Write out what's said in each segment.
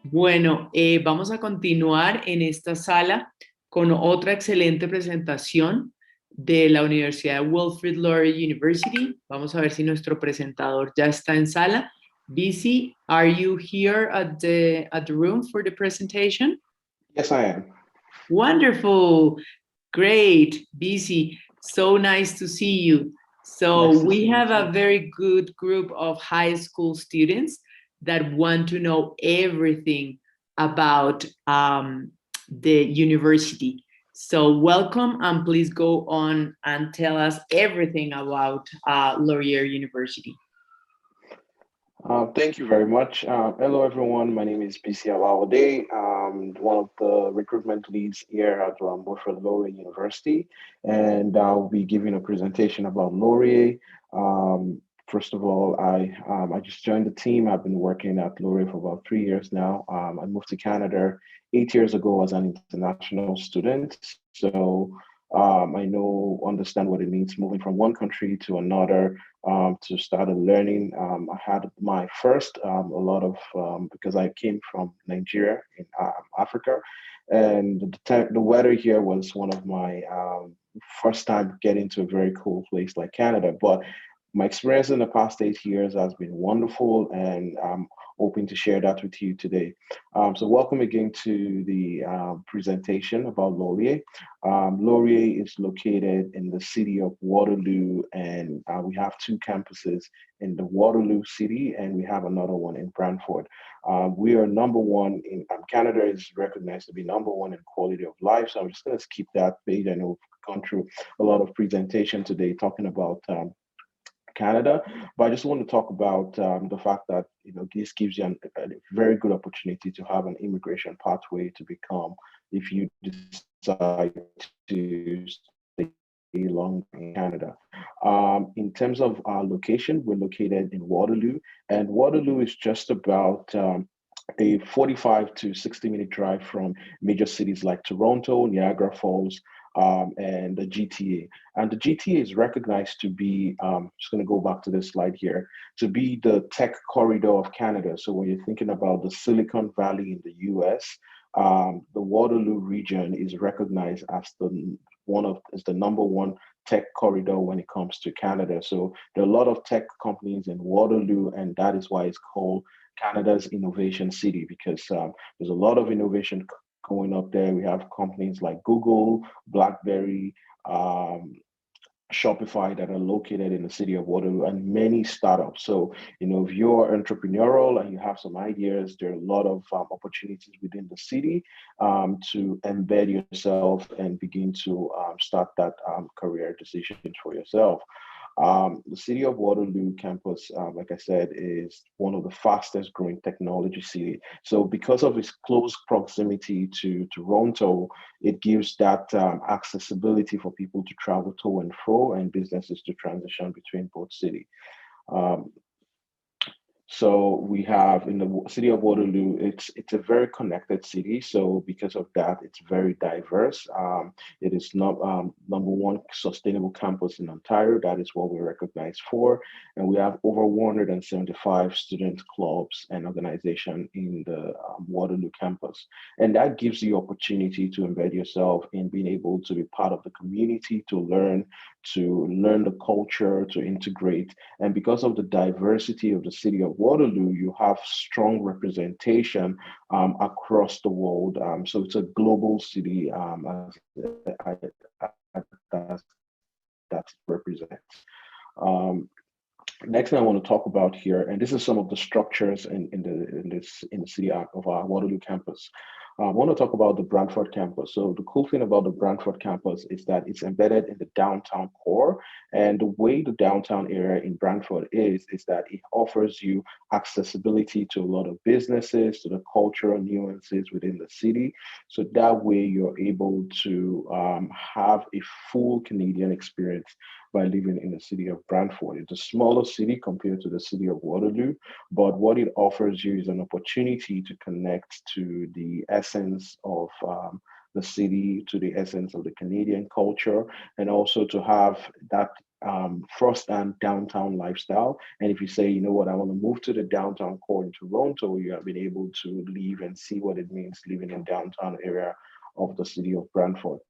Bueno, vamos a continuar en esta sala con otra excelente presentación de la Universidad de Wilfrid Laurier University. Vamos a ver si nuestro presentador ya está en sala. BC, are you here at the room for the presentation? Yes, I am. Wonderful. Great, BC. So nice to see you. So Nice to we see you have too. a very good group of high school students that want to know everything about the university. So welcome and please go on and tell us everything about Laurier University. Thank you very much. Hello, everyone. My name is BC Alawade. I'm one of the recruitment leads here at Wilfrid Laurier University, and I'll be giving a presentation about Laurier. First of all, I just joined the team. I've been working at Laurier for about 3 years now. I moved to Canada 8 years ago as an international student, so understand what it means moving from one country to another to start learning. I had my first a lot of because I came from Nigeria in Africa, and the weather here was one of my first time getting to a very cool place like Canada. But my experience in the past 8 years has been wonderful, and I'm hoping to share that with you today. So welcome again to the presentation about Laurier. Laurier is located in the city of Waterloo, and we have two campuses in the Waterloo city, and we have another one in Brantford. We are number one in Canada is recognized to be number one in quality of life. So I'm just going to skip that page. I know we've gone through a lot of presentation today talking about Canada, but I just want to talk about the fact that this gives you a very good opportunity to have an immigration pathway to become, if you decide to stay long in Canada. In terms of our location, we're located in Waterloo, and Waterloo is just about a 45 to 60-minute drive from major cities like Toronto, Niagara Falls, and the GTA. And the GTA is recognized to be, just going to go back to this slide here, to be the tech corridor of Canada. So when you're thinking about the Silicon Valley in the US, the Waterloo region is recognized as the number one tech corridor when it comes to Canada. So there are a lot of tech companies in Waterloo, and that is why it's called Canada's Innovation City, because there's a lot of innovation going up there. We have companies like Google, BlackBerry, Shopify that are located in the city of Waterloo, and many startups. So, if you're entrepreneurial and you have some ideas, there are a lot of opportunities within the city to embed yourself and begin to start that career decision for yourself. The City of Waterloo campus, like I said, is one of the fastest growing technology city. So because of its close proximity to Toronto, it gives that accessibility for people to travel to and fro and businesses to transition between both cities. Um, so we have in the city of Waterloo, it's a very connected city. So because of that, it's very diverse. It is not number one sustainable campus in Ontario. That is what we're recognized for, and we have over 175 student clubs and organizations in the Waterloo campus, and that gives you opportunity to embed yourself in being able to be part of the community, to learn the culture, to integrate. And because of the diversity of the city of Waterloo, you have strong representation across the world. So it's a global city as that represents. Um, Next thing I want to talk about here, and this is some of the structures in the city of our Waterloo campus. I want to talk about the Brantford campus. So the cool thing about the Brantford campus is that it's embedded in the downtown core, and the way the downtown area in Brantford is that it offers you accessibility to a lot of businesses, to the cultural nuances within the city. So that way you're able to have a full Canadian experience by living in the city of Brantford. It's a smaller city compared to the city of Waterloo, but what it offers you is an opportunity to connect to the essence of the city, to the essence of the Canadian culture, and also to have that first and downtown lifestyle. And if you say, you know what, I want to move to the downtown core in Toronto, you have been able to leave and see what it means living in downtown area of the city of Brantford.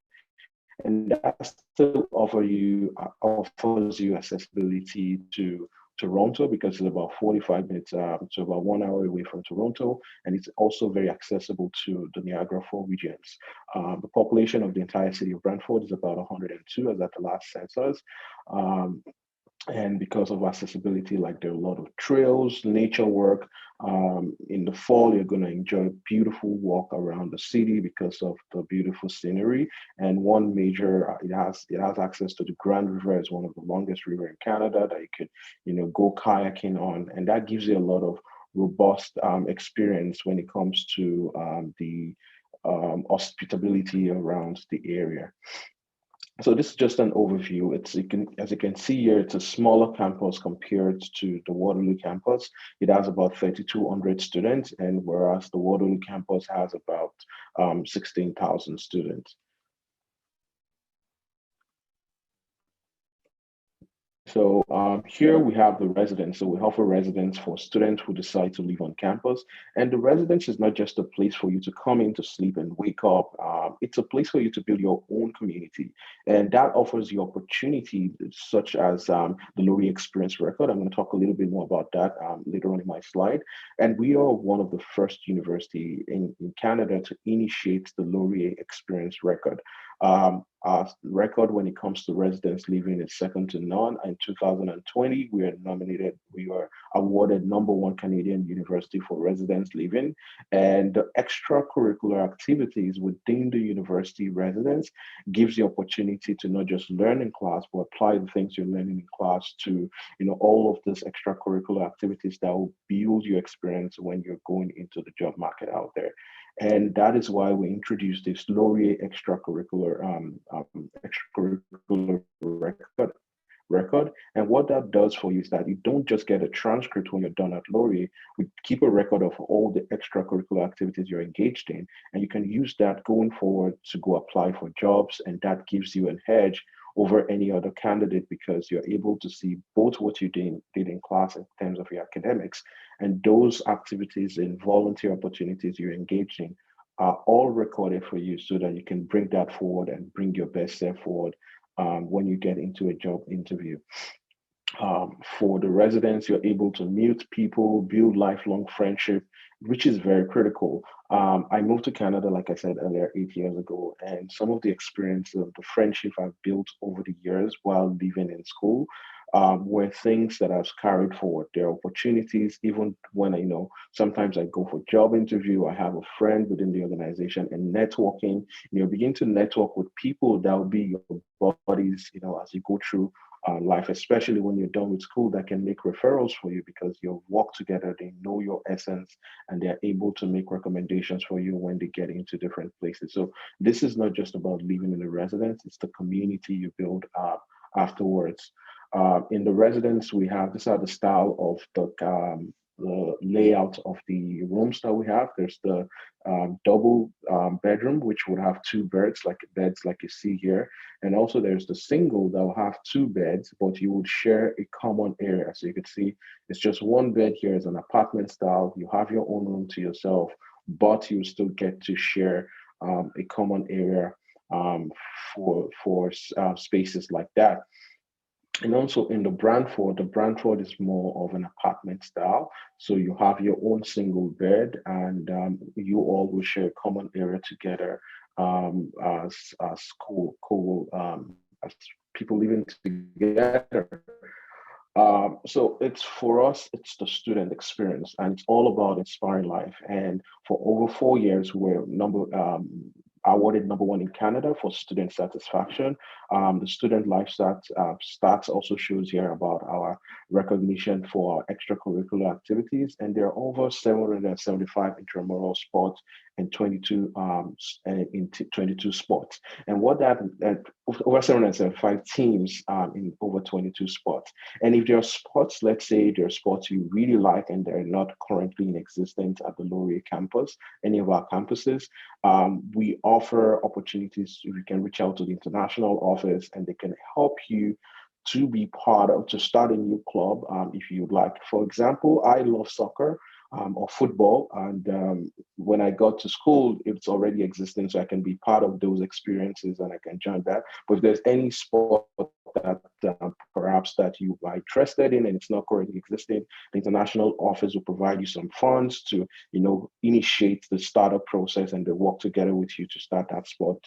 And that still offers you accessibility to Toronto, because it's about 45 minutes to about 1 hour away from Toronto, and it's also very accessible to the Niagara Falls regions. The population of the entire city of Brantford is about 102 as at the last census. Um, and because of accessibility, like there are a lot of trails, nature work. In the fall, you're going to enjoy a beautiful walk around the city because of the beautiful scenery. And one major, it has access to the Grand River, as one of the longest river in Canada that you could, go kayaking on, and that gives you a lot of robust experience when it comes to the hospitability around the area. So this is just an overview. As you can see here, it's a smaller campus compared to the Waterloo campus. It has about 3,200 students, and whereas the Waterloo campus has about 16,000 students. So here we have the residence. So we offer residence for students who decide to live on campus. And the residence is not just a place for you to come in to sleep and wake up. It's a place for you to build your own community. And that offers you opportunity such as the Laurie Experience Record. I'm going to talk a little bit more about that later on in my slide. And we are one of the first university in Canada to initiate the Laurie Experience Record. Our record when it comes to residence living is second to none. In 2020, we were awarded #1 Canadian university for residence living. And the extracurricular activities within the university residence gives you opportunity to not just learn in class, but apply the things you're learning in class to, all of these extracurricular activities that will build your experience when you're going into the job market out there. And that is why we introduced this Laurie extracurricular record. And what that does for you is that you don't just get a transcript when you're done at Laurie. We keep a record of all the extracurricular activities you're engaged in, and you can use that going forward to go apply for jobs, and that gives you an edge over any other candidate because you're able to see both what you did in class in terms of your academics and those activities and volunteer opportunities you're engaged in are all recorded for you so that you can bring that forward and bring your best self forward when you get into a job interview. For the residents, you're able to meet people, build lifelong friendship, which is very critical. I moved to Canada, like I said earlier, 8 years ago, and some of the experience of the friendship I've built over the years while living in school were things that I've carried forward. There are opportunities, even when sometimes I go for job interview, I have a friend within the organization, and networking, begin to network with people that will be your buddies, as you go through life, especially when you're done with school, that can make referrals for you because you've worked together, they know your essence, and they're able to make recommendations for you when they get into different places. So this is not just about living in a residence, it's the community you build afterwards. In the residence, these are the style of the layout of the rooms that we have. There's the double bedroom, which would have two beds like you see here. And also there's the single that will have two beds, but you would share a common area. So you could see it's just one bed here as an apartment style. You have your own room to yourself, but you still get to share a common area for spaces like that. And also in the Brantford is more of an apartment style. So you have your own single bed, and you all will share a common area together as people living together. So for us, it's the student experience, and it's all about inspiring life. And for over 4 years, we're awarded #1 in Canada for student satisfaction. The student life stats also shows here about our recognition for our extracurricular activities, and there are over 775 intramural sports and 22 sports. And what that over 775 teams in over 22 sports. And if there are sports, let's say there are sports you really like and they're not currently in existence at the Laurier campus, any of our campuses, we offer opportunities. You can reach out to the international office and they can help you to be part of, to start a new club if you'd like. For example, I love soccer. Or football, and when I got to school, it's already existing, so I can be part of those experiences and I can join that. But if there's any sport that perhaps that you are interested in and it's not currently existing, the international office will provide you some funds to, initiate the startup process, and they work together with you to start that sport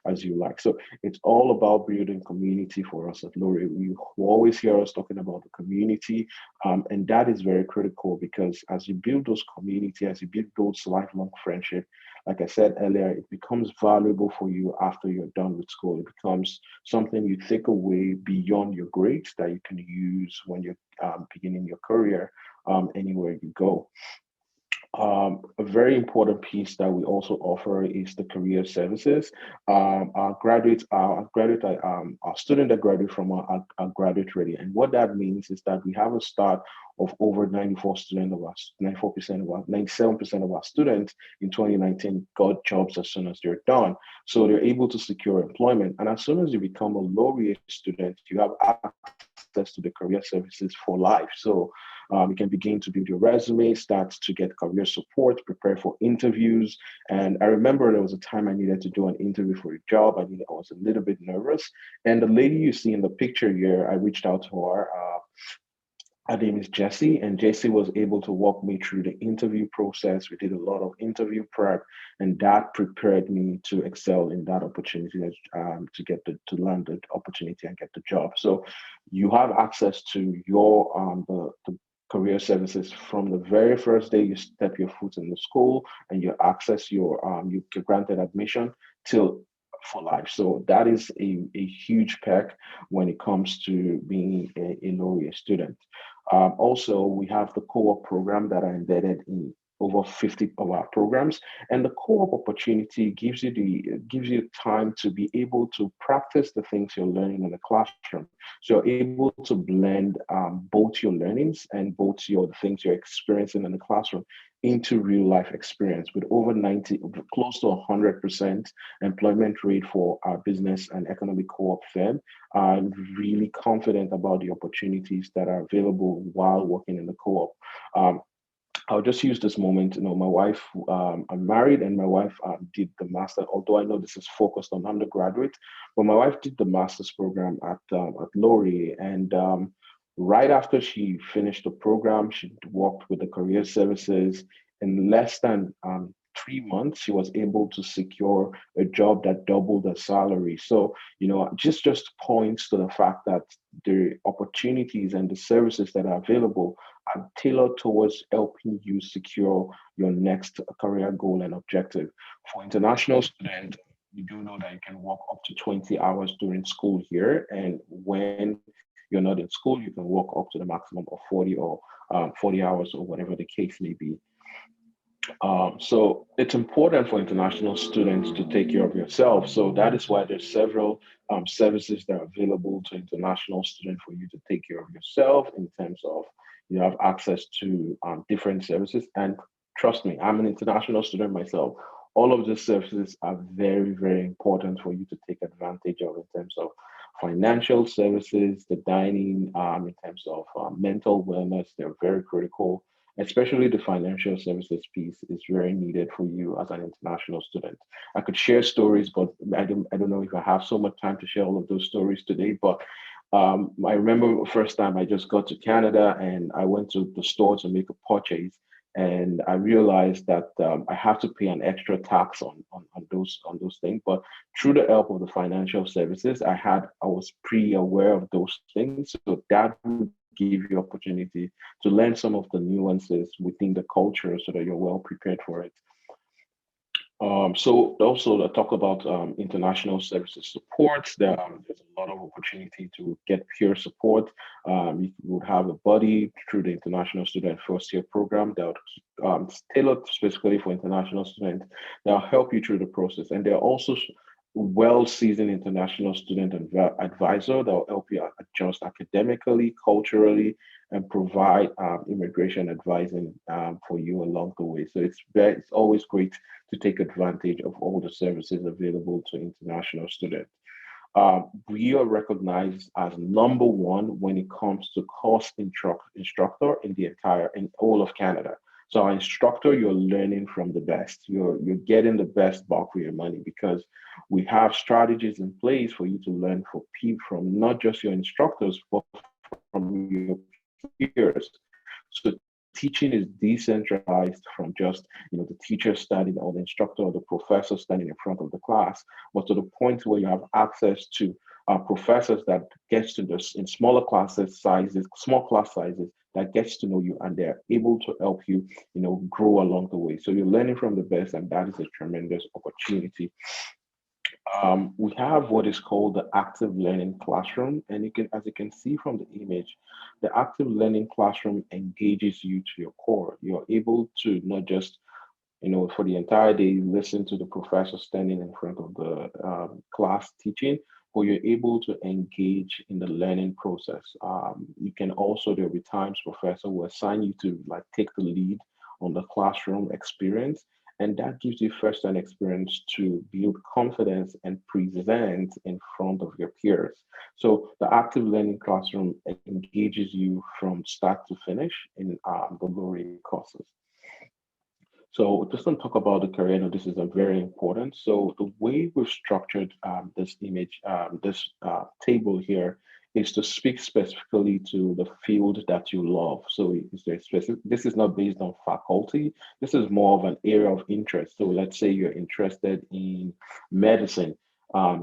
as you like. So it's all about building community for us at Lori. You always hear us talking about the community, and that is very critical, because as you build those community, as you build those lifelong friendship, like I said earlier, it becomes valuable for you after you're done with school. It becomes something you take away beyond your grades that you can use when you're beginning your career anywhere you go. A very important piece that we also offer is the career services. Our students that graduate from our graduate ready, and what that means is that we have a start of over 94% of our 97% of our students in 2019 got jobs as soon as they're done. So they're able to secure employment, and as soon as you become a laureate student, you have access to the career services for life. So you can begin to build your resume, start to get career support, prepare for interviews. And I remember there was a time I needed to do an interview for a job. I was a little bit nervous. And the lady you see in the picture here, I reached out to her. Her name is Jessie, and Jessie was able to walk me through the interview process. We did a lot of interview prep, and that prepared me to excel in that opportunity, to land the opportunity and get the job. So you have access to your the career services from the very first day you step your foot in the school, and you access you get granted admission till for life. So that is a huge perk when it comes to being a laureate student. Also, we have the co-op program that are embedded in over 50 of our programs, and the co-op opportunity gives you time to be able to practice the things you're learning in the classroom. So you're able to blend both your learnings and both the things you're experiencing in the classroom into real life experience, with over 90, close to 100% employment rate for our business and economic co-op firm. I'm really confident about the opportunities that are available while working in the co-op. I'll just use this moment. My wife, I'm married, and my wife did the master. Although I know this is focused on undergraduate, but my wife did the master's program at Lori, and right after she finished the program, she worked with the career services. In less than 3 months, she was able to secure a job that doubled her salary. So, just points to the fact that the opportunities and the services that are available are tailored towards helping you secure your next career goal and objective. For international students, you do know that you can work up to 20 hours during school here. And when you're not in school, you can work up to the maximum of 40 or 40 hours, or whatever the case may be. So it's important for international students to take care of yourself. So that is why there's several services that are available to international students for you to take care of yourself, in terms of you have access to different services. And trust me, I'm an international student myself. All of these services are very, very important for you to take advantage of, in terms of financial services, the dining, in terms of mental wellness. They're very critical. Especially the financial services piece is very needed for you as an international student. I could share stories, but I don't know if I have so much time to share all of those stories today. But I remember the first time I just got to Canada, and I went to the store to make a purchase, and I realized that I have to pay an extra tax on those things. But through the help of the financial services, I was pretty aware of those things, so that would give you opportunity to learn some of the nuances within the culture, so that you're well prepared for it. So also I talk about international services support. There's a lot of opportunity to get peer support. You would have a buddy through the International Student First Year Program that would tailored specifically for international students, that'll help you through the process. And there are also well-seasoned international student advisor that will help you adjust academically, culturally, and provide immigration advising for you along the way. So it's always great to take advantage of all the services available to international students. we are recognized as number one when it comes to course instructor in all of Canada. So our instructor, you're learning from the best. You're getting the best back for your money because we have strategies in place for you to learn from not just your instructors, but from your peers. So teaching is decentralized from just the teacher studying or the instructor or the professor standing in front of the class, but to the point where you have access to professors that gets to this in small class sizes that gets to know you and they're able to help you, grow along the way. So you're learning from the best, and that is a tremendous opportunity. We have what is called the active learning classroom, and as you can see from the image, the active learning classroom engages you to your core. You're able to not just, for the entire day, listen to the professor standing in front of the class teaching, but you're able to engage in the learning process. You can also, there'll be times professor will assign you to like take the lead on the classroom experience. And that gives you first-hand experience to build confidence and present in front of your peers. So the active learning classroom engages you from start to finish in the Lori courses. So just to talk about the career, now this is a very important. So the way we've structured this image, this table here, is to speak specifically to the field that you love. So is there specific, this is not based on faculty. This is more of an area of interest. So let's say you're interested in medicine.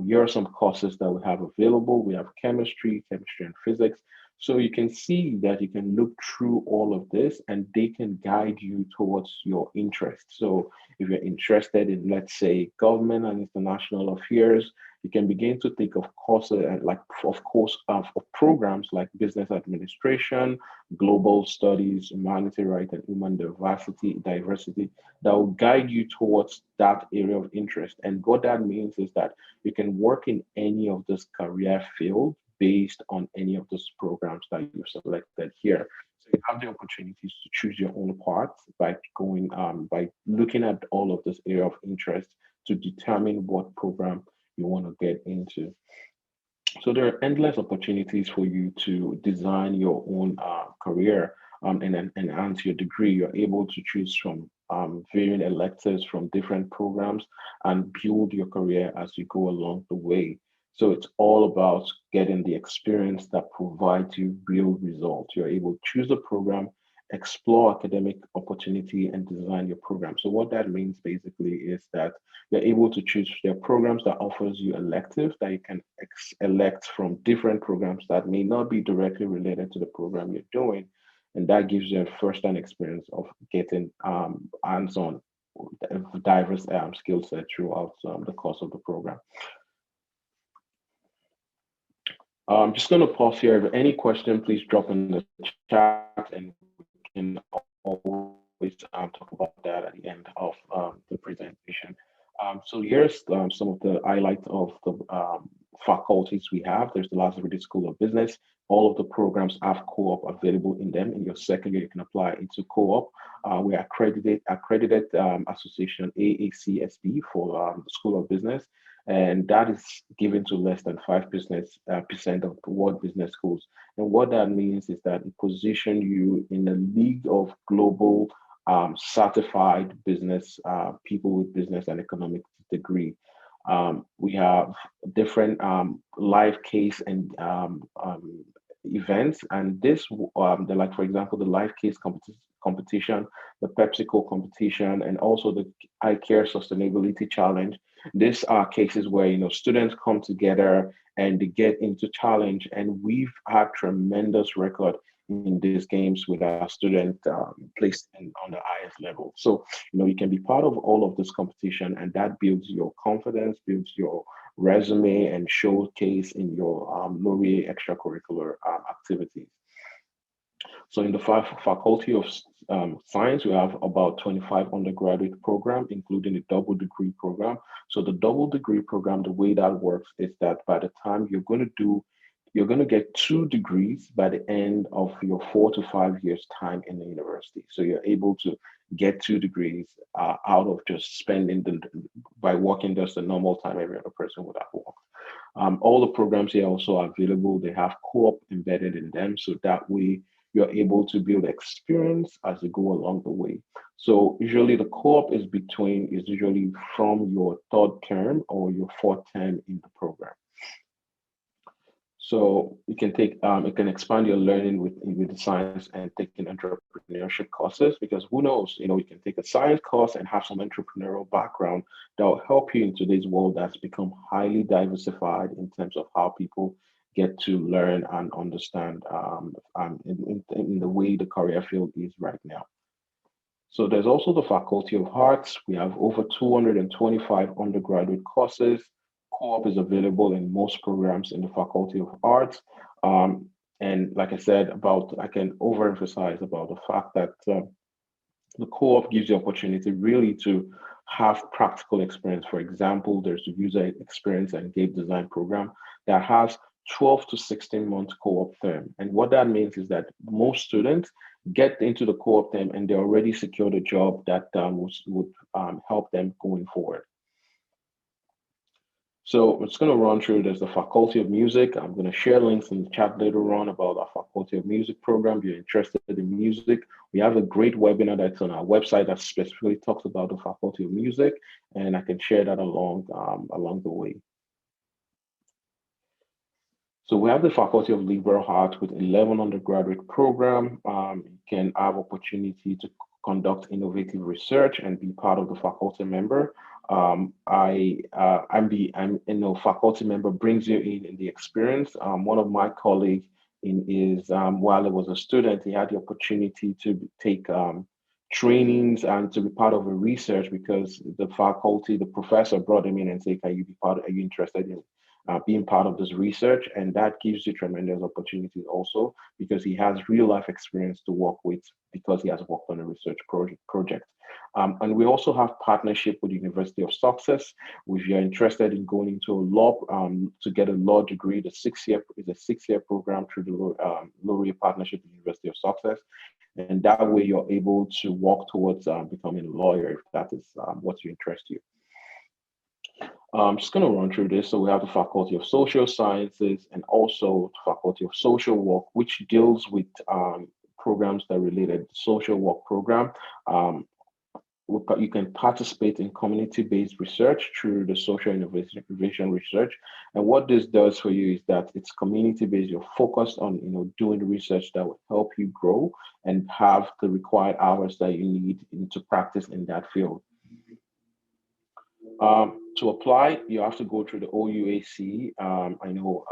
Here are some courses that we have available. We have chemistry and physics. So you can see that you can look through all of this and they can guide you towards your interest. So if you're interested in, let's say, government and international affairs, you can begin to think of courses of programs like business administration, global studies, humanitarian rights and human diversity that will guide you towards that area of interest. And what that means is that you can work in any of this career field based on any of those programs that you've selected here. So you have the opportunities to choose your own path by looking at all of this area of interest to determine what program you want to get into. So there are endless opportunities for you to design your own career and enhance your degree. You're able to choose from varying electives from different programs and build your career as you go along the way. So it's all about getting the experience that provides you real results. You're able to choose a program, explore academic opportunity, and design your program. So what that means basically is that you're able to choose their programs that offers you electives that you can elect from different programs that may not be directly related to the program you're doing. And that gives you a first-hand experience of getting hands-on diverse skill set throughout the course of the program. I'm just going to pause here. If any question, please drop in the chat and we can always talk about that at the end of the presentation. So here's some of the highlights of the faculties we have. There's the Lazarus School of Business. All of the programs have co-op available in them. In your second year, you can apply into co-op. We're accredited association AACSB for the School of Business. And that is given to less than 5% of world business schools. And what that means is that it positions you in a league of global certified business people with business and economic degree. We have different live case and events, and this, like for example, the live case competition, the PepsiCo competition, and also the Eye Care Sustainability Challenge. These are cases where students come together and they get into challenge, and we've had tremendous record in these games with our student placed on the highest level. So you can be part of all of this competition, and that builds your confidence, builds your resume, and showcase in your Laurier extracurricular activities. So in the Faculty of Science, we have about 25 undergraduate program, including a double degree program. So the double degree program, the way that works is that by the time you're going to get 2 degrees by the end of your 4 to 5 years time in the university. So you're able to get 2 degrees out of just by working just the normal time every other person would have worked. All the programs here also are available. They have co-op embedded in them, so that way you're able to build experience as you go along the way. So usually the co-op is usually from your third term or your fourth term in the program. So you can expand your learning with science and taking entrepreneurship courses, because who knows, you can take a science course and have some entrepreneurial background that will help you in today's world that's become highly diversified in terms of how people get to learn and understand in the way the career field is right now. So there's also the Faculty of Arts. We have over 225 undergraduate courses. Co-op is available in most programs in the Faculty of Arts. And like I said, I can overemphasize about the fact that the co-op gives you opportunity really to have practical experience. For example, there's the user experience and game design program that has 12 to 16 month co-op term. And what that means is that most students get into the co-op term and they already secured a job that would help them going forward. So I'm just going to run through. There's the Faculty of Music. I'm going to share links in the chat later on about our Faculty of Music program. If you're interested in music, we have a great webinar that's on our website that specifically talks about the Faculty of Music, and I can share that along the way. So we have the Faculty of Liberal Arts with 11 undergraduate program. You can have opportunity to conduct innovative research and be part of the faculty member. Faculty member brings you in the experience. One of my colleagues while he was a student, he had the opportunity to take trainings and to be part of a research, because the professor brought him in and said, are you interested in being part of this research? And that gives you tremendous opportunities also, because he has real life experience to work with, because he has worked on a research project. And we also have partnership with the University of Success. If you're interested in going into law, to get a law degree, the 6-year program through the Laureate Partnership with the University of Success. And that way you're able to walk towards becoming a lawyer, if that is what interests you. I'm just going to run through this. So we have the Faculty of Social Sciences and also the Faculty of Social Work, which deals with programs that are related to social work program. You can participate in community-based research through the social innovation research. And what this does for you is that it's community-based. You're focused on doing research that will help you grow and have the required hours that you need to practice in that field. To apply, you have to go through the OUAC. I know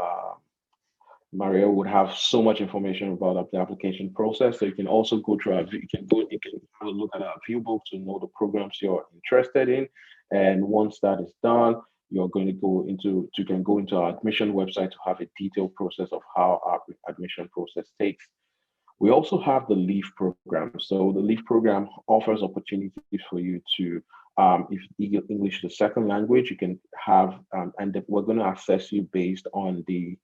Mario would have so much information about the application process. So you can also go through you can have a look at our view book to know the programs you're interested in. And once that is done, you can go into our admission website to have a detailed process of how our admission process takes. We also have the LEAF program. So the LEAF program offers opportunities for you to, if English is the second language, you can have, and we're going to assess you based on the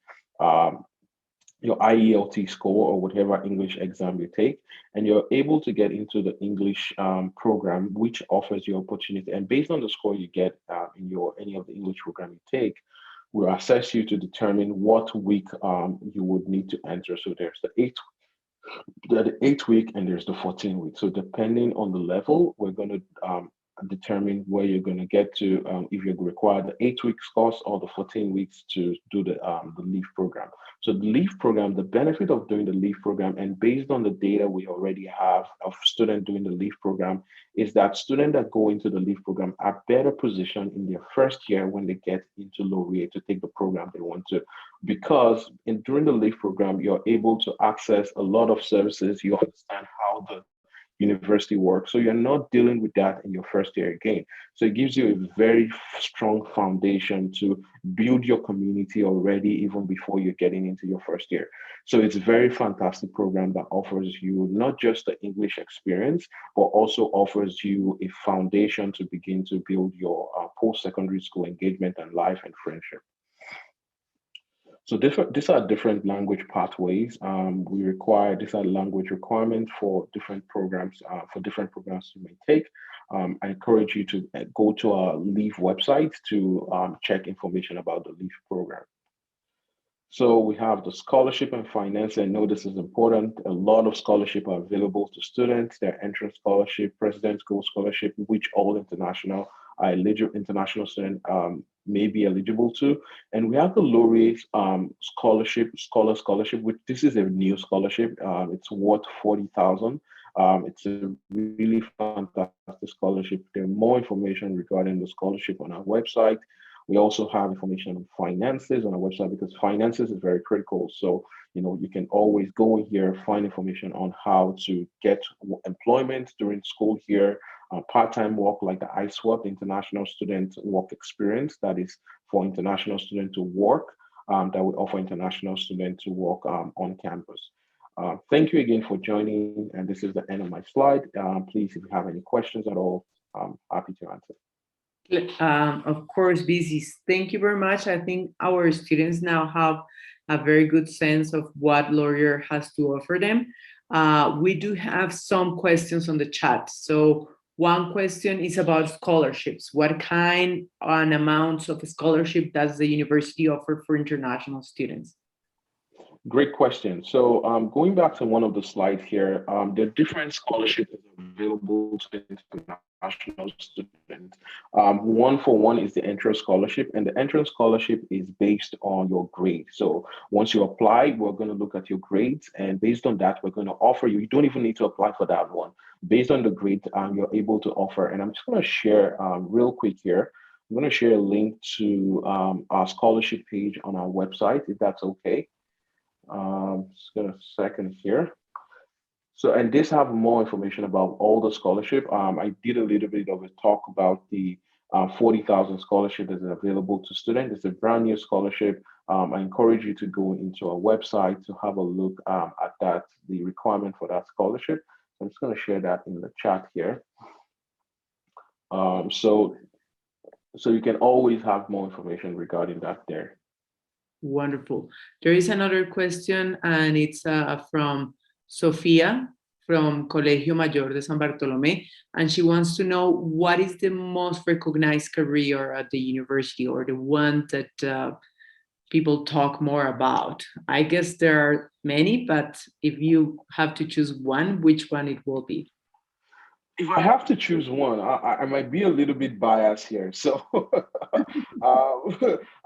your IELT score or whatever English exam you take, and you're able to get into the English program, which offers you opportunity. And based on the score you get in any of the English program you take, we'll assess you to determine what week you would need to enter. So there's the 8 week and there's the 14 week. So depending on the level, we're going to determine where you're going to get to, if you require the 8 weeks course or the 14 weeks to do the LEAF program. So the LEAF program, the benefit of doing the LEAF program, and based on the data we already have of students doing the LEAF program, is that students that go into the LEAF program are better positioned in their first year when they get into Laureate to take the program they want to. Because during the LEAF program, you're able to access a lot of services. You understand how the university works. So you're not dealing with that in your first year again. So it gives you a very strong foundation to build your community already, even before you're getting into your first year. So it's a very fantastic program that offers you not just the English experience, but also offers you a foundation to begin to build your post-secondary school engagement and life and friendship. So these are different language pathways. These are language requirements for different programs you may take. I encourage you to go to our LEAF website to check information about the LEAF program. So we have the scholarship and finance. I know this is important. A lot of scholarship are available to students. Their entrance scholarship, President's Gold Scholarship, which all international are eligible, international student may be eligible to. And we have the Laureate scholarship, which this is a new scholarship. It's worth 40,000. It's a really fantastic scholarship. There's more information regarding the scholarship on our website. We also have information on finances on our website because finances is very critical. So, you can always go in here, find information on how to get employment during school here, part-time work like the ISWAP, International Student Work Experience, that is for international students to work, that we offer international students to work on campus. Thank you again for joining, and this is the end of my slide. Please, if you have any questions at all, I'm happy to answer. Of course, Bisis, thank you very much. I think our students now have a very good sense of what Laurier has to offer them. We do have some questions on the chat. So one question is about scholarships. What kind and amounts of scholarship does the university offer for international students? Great question. So going back to one of the slides here, there are different scholarships available to international students. One for one is the entrance scholarship, and the entrance scholarship is based on your grade. So once you apply, we're going to look at your grades, and based on that, we're going to offer you. You don't even need to apply for that one. Based on the grade, you're able to offer. And I'm just going to share real quick here. I'm going to share a link to our scholarship page on our website, if that's okay. Just got a second here. So, and this have more information about all the scholarship. I did a little bit of a talk about the 40,000 scholarship that is available to students. It's a brand new scholarship. I encourage you to go into our website to have a look at that, the requirement for that scholarship. So I'm just going to share that in the chat here. So you can always have more information regarding that there. Wonderful. There is another question, and it's from Sofia from Colegio Mayor de San Bartolomé, and she wants to know what is the most recognized career at the university, or the one that people talk more about. I guess there are many, but if you have to choose one, which one it will be? If I have to choose one, I might be a little bit biased here. So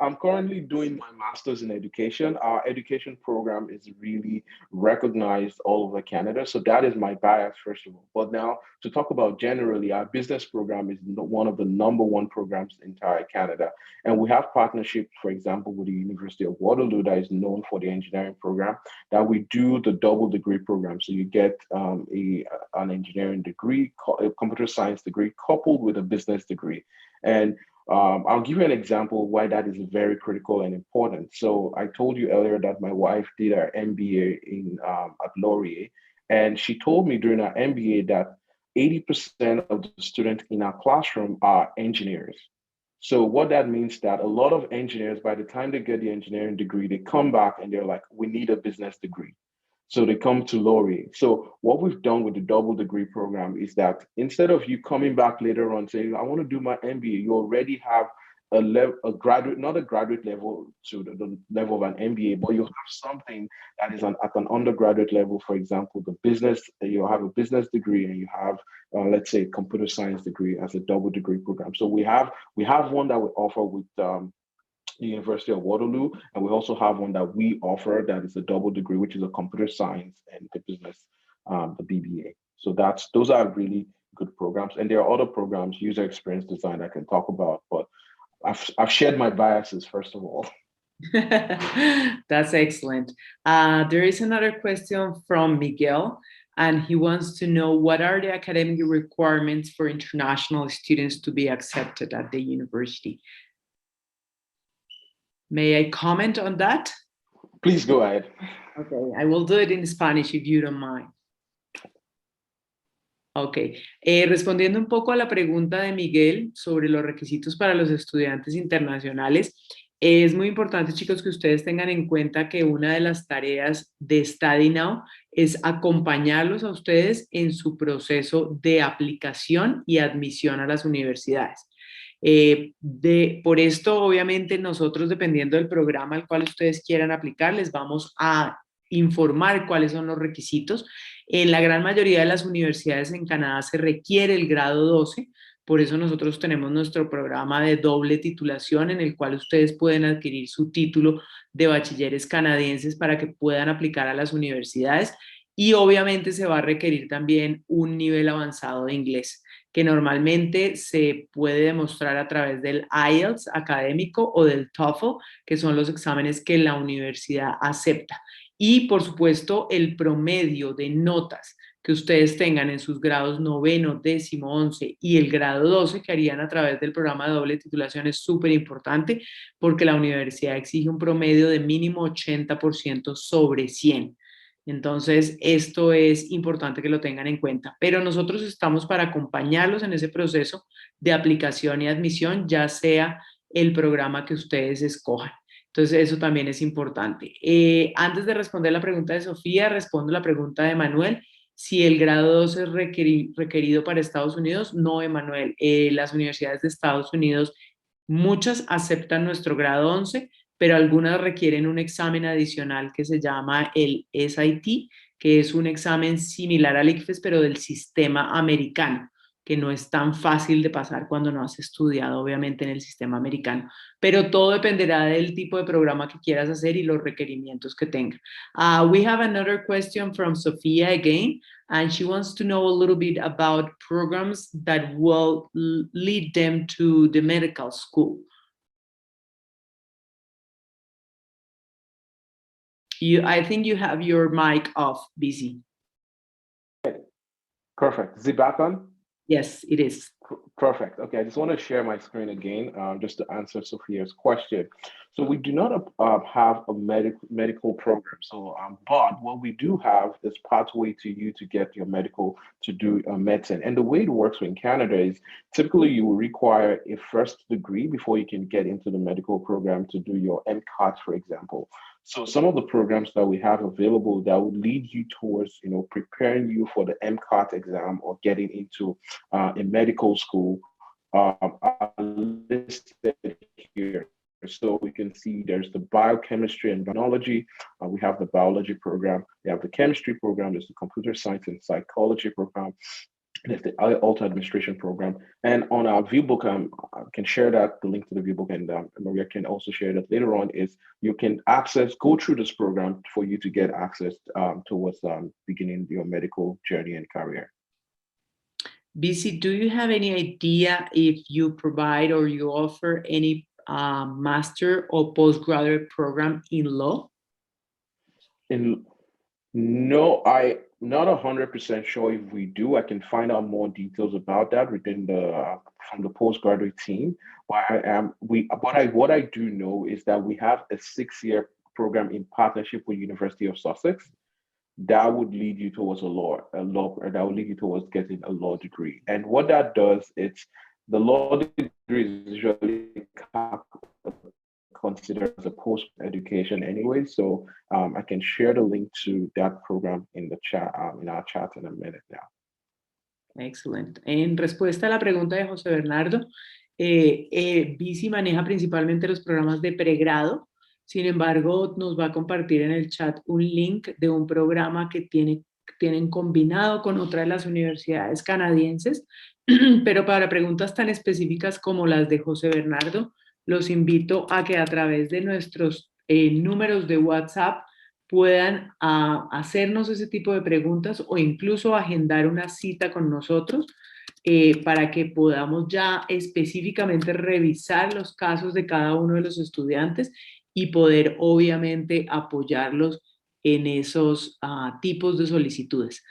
I'm currently doing my master's in education. Our education program is really recognized all over Canada. So that is my bias, first of all. But now to talk about generally, our business program is one of the #1 programs in entire Canada. And we have partnerships, for example, with the University of Waterloo that is known for the engineering program, that we do the double degree program. So you get an engineering degree, a computer science degree coupled with a business degree. And I'll give you an example why that is very critical and important. So I told you earlier that my wife did her MBA at Laurier, and she told me during her MBA that 80% of the students in our classroom are engineers. So what that means that a lot of engineers, by the time they get the engineering degree, they come back and they're like, we need a business degree. So they come to Laurier. So what we've done with the double degree program is that instead of you coming back later on saying, I want to do my MBA, you already have a graduate, not a graduate level to the level of an MBA, but you have something that is at an undergraduate level. For example, the business, you have a business degree and you have, let's say, a computer science degree as a double degree program. So we have one that we offer with the University of Waterloo, and we also have one that we offer that is a double degree, which is a computer science and the business, the BBA. So those are really good programs. And there are other programs, user experience design, I can talk about, but I've shared my biases, first of all. That's excellent. There is another question from Miguel, and he wants to know what are the academic requirements for international students to be accepted at the university? May I comment on that? Please go ahead. Okay, I will do it in Spanish if you don't mind. Ok, respondiendo un poco a la pregunta de Miguel sobre los requisitos para los estudiantes internacionales, Es muy importante, chicos, que ustedes tengan en cuenta que una de las tareas de Study Now es acompañarlos a ustedes en su proceso de aplicación y admisión a las universidades. Por esto, obviamente, nosotros, dependiendo del programa al cual ustedes quieran aplicar, les vamos a informar cuáles son los requisitos. En la gran mayoría de las universidades en Canadá se requiere el grado 12. Por eso nosotros tenemos nuestro programa de doble titulación en el cual ustedes pueden adquirir su título de bachilleres canadienses para que puedan aplicar a las universidades, y obviamente se va a requerir también un nivel avanzado de inglés, que normalmente se puede demostrar a través del IELTS académico o del TOEFL, que son los exámenes que la universidad acepta. Y por supuesto el promedio de notas que ustedes tengan en sus grados 9º, 10º, 11 y el grado 12 que harían a través del programa de doble titulación es súper importante, porque la universidad exige un promedio de mínimo 80% sobre 100. Entonces, esto es importante que lo tengan en cuenta. Pero nosotros estamos para acompañarlos en ese proceso de aplicación y admisión, ya sea el programa que ustedes escojan. Entonces, eso también es importante. Antes de responder la pregunta de Sofía, respondo la pregunta de Manuel. Si el grado 2 es requerido para Estados Unidos, no, Emanuel. Las universidades de Estados Unidos, muchas aceptan nuestro grado 11, pero algunas requieren un examen adicional que se llama el SAT, que es un examen similar al ICFES, pero del sistema americano, que no es tan fácil de pasar cuando no has estudiado, obviamente, en el sistema americano. Pero todo dependerá del tipo de programa que quieras hacer y los requerimientos que tenga. We have another question from Sophia again, and she wants to know a little bit about programs that will lead them to the medical school. I think you have your mic off, busy. Perfect. Is it back on? Yes, it is. Perfect. Okay, I just want to share my screen again, just to answer Sophia's question. So we do not have a medical program. So, but what we do have is pathway to you to get your medical to do medicine. And the way it works in Canada is typically you will require a first degree before you can get into the medical program to do your MCAT, for example. So some of the programs that we have available that would lead you towards, preparing you for the MCAT exam or getting into a medical school are listed here. So we can see there's the biochemistry and biology. We have the biology program. We have the chemistry program. There's the computer science and psychology program. There's the Alta Administration program. And on our viewbook, I can share the link to the viewbook, and Maria can also share that later on, is you can go through this program for you to get access towards beginning your medical journey and career. BC, do you have any idea if you provide or you offer any master or postgraduate program in law? No, I'm not 100% sure if we do. I can find out more details about that within from the postgraduate team. What I do know is that we have a 6-year program in partnership with University of Sussex that would lead you towards that would lead you towards getting a law degree. And what that does, it's the law degree is usually considered as a post-education anyway. So I can share the link to that program in the chat, in our chat in a minute now. Excellent. En respuesta a la pregunta de José Bernardo, BC maneja principalmente los programas de pregrado. Sin embargo, nos va a compartir en el chat un link de un programa que tienen combinado con otra de las universidades canadienses, pero para preguntas tan específicas como las de José Bernardo, los invito a que a través de nuestros números de WhatsApp puedan hacernos ese tipo de preguntas o incluso agendar una cita con nosotros para que podamos ya específicamente revisar los casos de cada uno de los estudiantes y poder obviamente apoyarlos en esos tipos de solicitudes.